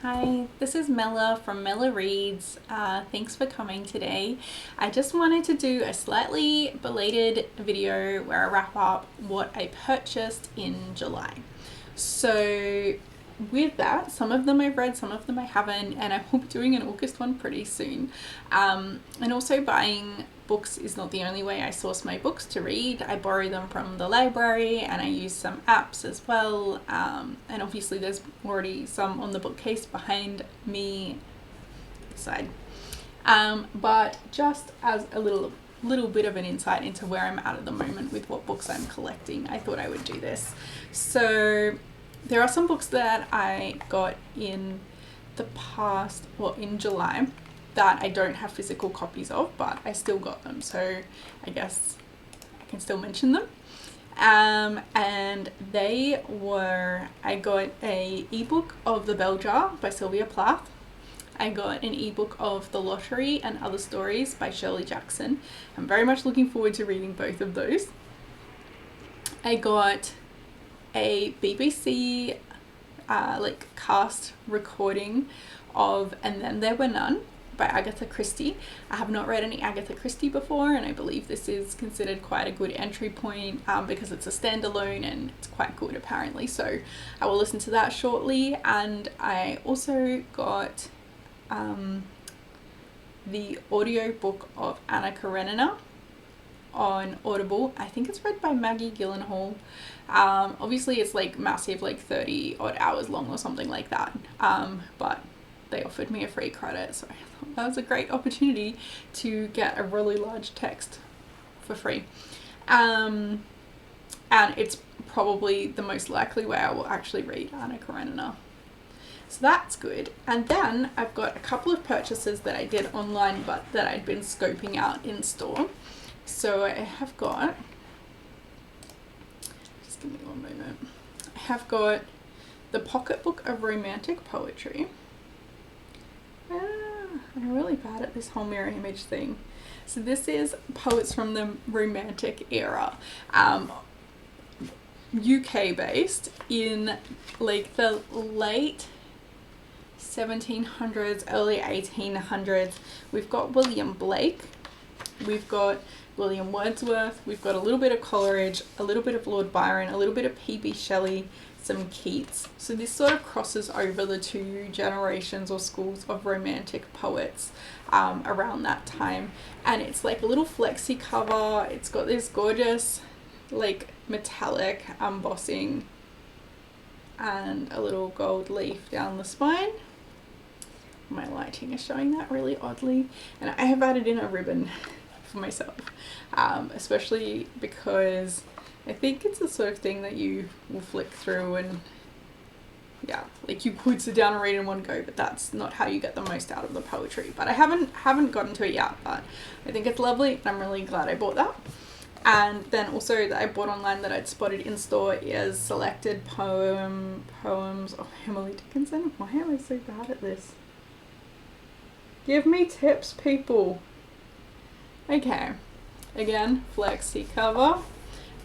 Hi, this is Mella from Mella Reads. Thanks for coming today. I just wanted to do a slightly belated video where I wrap up what I purchased in July. So with that, some of them I've read, some of them I haven't, and I will be doing an August one pretty soon. And also buying books is not the only way I source my books to read. I borrow them from the library and I use some apps as well. And obviously there's already some on the bookcase behind me side. But just as a little bit of an insight into where I'm at the moment with what books I'm collecting, I thought I would do this. So there are some books that I got in the past, well, in July, that I don't have physical copies of, but I still got them, so I guess I can still mention them. And they were, I got a ebook of The Bell Jar by Sylvia Plath. I got an ebook of The Lottery and Other Stories by Shirley Jackson. I'm very much looking forward to reading both of those. I got a BBC cast recording of And Then There Were None by Agatha Christie. I have not read any Agatha Christie before, and I believe this is considered quite a good entry point because it's a standalone and it's quite good apparently. So I will listen to that shortly. And I also got the audiobook of Anna Karenina on Audible. I think it's read by Maggie Gyllenhaal. Obviously it's like massive, like 30 odd hours long or something like that, but they offered me a free credit, so I thought that was a great opportunity to get a really large text for free. And it's probably the most likely way I will actually read Anna Karenina. So that's good. And then I've got a couple of purchases that I did online but that I'd been scoping out in store. So I have got, just give me one moment, I have got the Pocketbook of Romantic Poetry. I'm really bad at this whole mirror image thing. So this is poets from the Romantic era, UK based, in like the late 1700s, early 1800s. We've got William Blake, we've got William Wordsworth, we've got a little bit of Coleridge, a little bit of Lord Byron, a little bit of P.B. Shelley, some Keats. So this sort of crosses over the two generations or schools of romantic poets around that time. And it's like a little flexi cover. It's got this gorgeous like metallic embossing and a little gold leaf down the spine. My lighting is showing that really oddly. And I have added in a ribbon for myself, especially because I think it's the sort of thing that you will flick through and yeah, like you could sit down and read in one go, but that's not how you get the most out of the poetry. But I haven't gotten to it yet, but I think it's lovely and I'm really glad I bought that. And then also that I bought online that I'd spotted in store is selected poems of Emily Dickinson. Why am I so bad at this? Give me tips, people. Okay, again, flexi cover.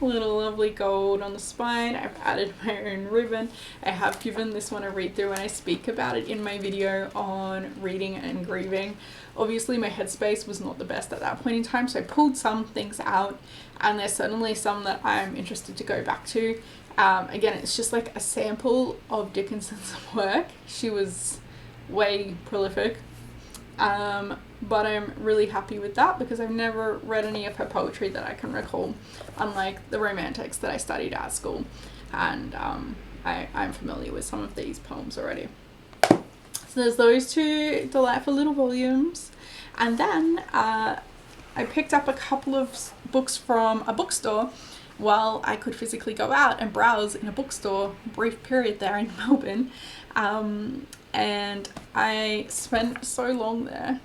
A little lovely gold on the spine. I've added my own ribbon. I have given this one a read through and I speak about it in my video on reading and grieving. Obviously my headspace was not the best at that point in time, so I pulled some things out and there's certainly some that I'm interested to go back to. Again, it's just like a sample of Dickinson's work. She was way prolific. But I'm really happy with that because I've never read any of her poetry that I can recall, unlike the Romantics that I studied at school, and I'm familiar with some of these poems already. So there's those two delightful little volumes, and then I picked up a couple of books from a bookstore while I could physically go out and browse in a bookstore, brief period there in Melbourne, and I spent so long there.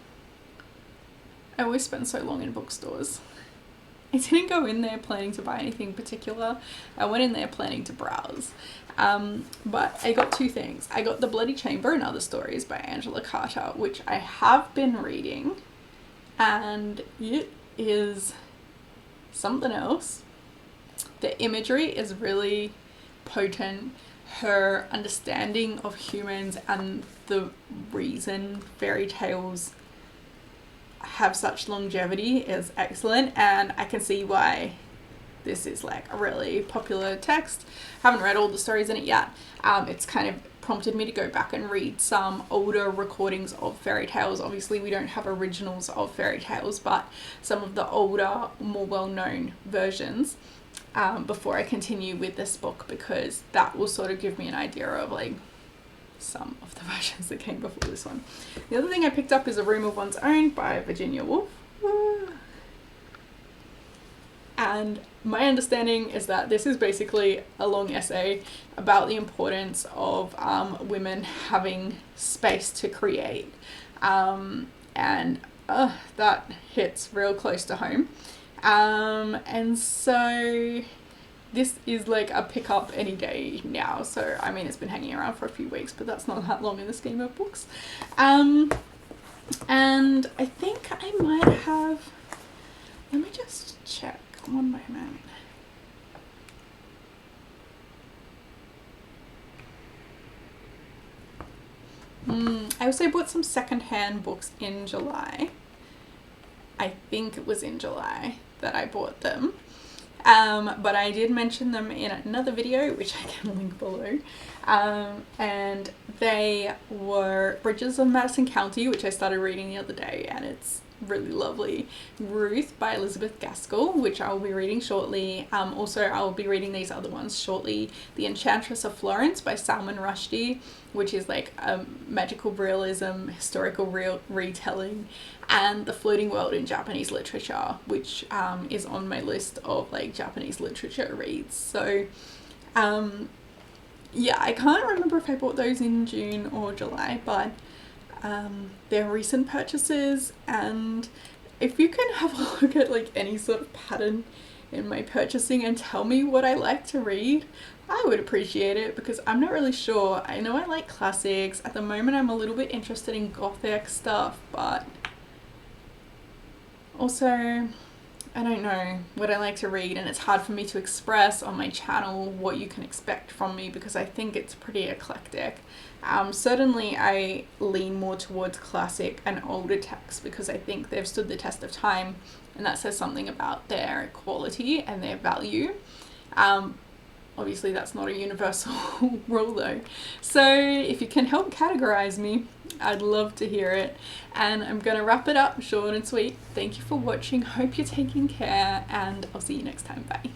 I always spend so long in bookstores. I didn't go in there planning to buy anything particular. I went in there planning to browse. But I got two things. I got The Bloody Chamber and Other Stories by Angela Carter, which I have been reading, and it is something else. The imagery is really potent. her understanding of humans and the reason fairy tales have such longevity is excellent, and I can see why this is like a really popular text. Haven't read all the stories in it yet. It's kind of prompted me to go back and read some older recordings of fairy tales. Obviously we don't have originals of fairy tales, but some of the older, more well-known versions, before I continue with this book, because that will sort of give me an idea of like some of the versions that came before this one. The other thing I picked up is A Room of One's Own by Virginia Woolf. And my understanding is that this is basically a long essay about the importance of women having space to create. And that hits real close to home. And so this is like a pick up any day now. So, I mean, it's been hanging around for a few weeks, but that's not that long in the scheme of books. And I think I might have, let me just check one moment. I also bought some secondhand books in July. I think it was in July that I bought them. But I did mention them in another video, which I can link below. And they were Bridges of Madison County, which I started reading the other day, and it's really lovely. Ruth by Elizabeth Gaskell, which I will be reading shortly. Also, I will be reading these other ones shortly. The Enchantress of Florence by Salman Rushdie, which is like a magical realism, historical retelling, and The Floating World in Japanese Literature, which is on my list of like Japanese literature reads. So yeah, I can't remember if I bought those in June or July, but they're recent purchases, and if you can have a look at like any sort of pattern in my purchasing and tell me what I like to read, I would appreciate it, because I'm not really sure. I know I like classics. At the moment I'm a little bit interested in gothic stuff, but also I don't know what I like to read, and it's hard for me to express on my channel what you can expect from me, because I think it's pretty eclectic. Certainly I lean more towards classic and older texts because I think they've stood the test of time, and that says something about their quality and their value. Obviously that's not a universal rule though. So if you can help categorize me, I'd love to hear it. And I'm gonna wrap it up short and sweet. Thank you for watching. Hope you're taking care, and I'll see you next time. Bye.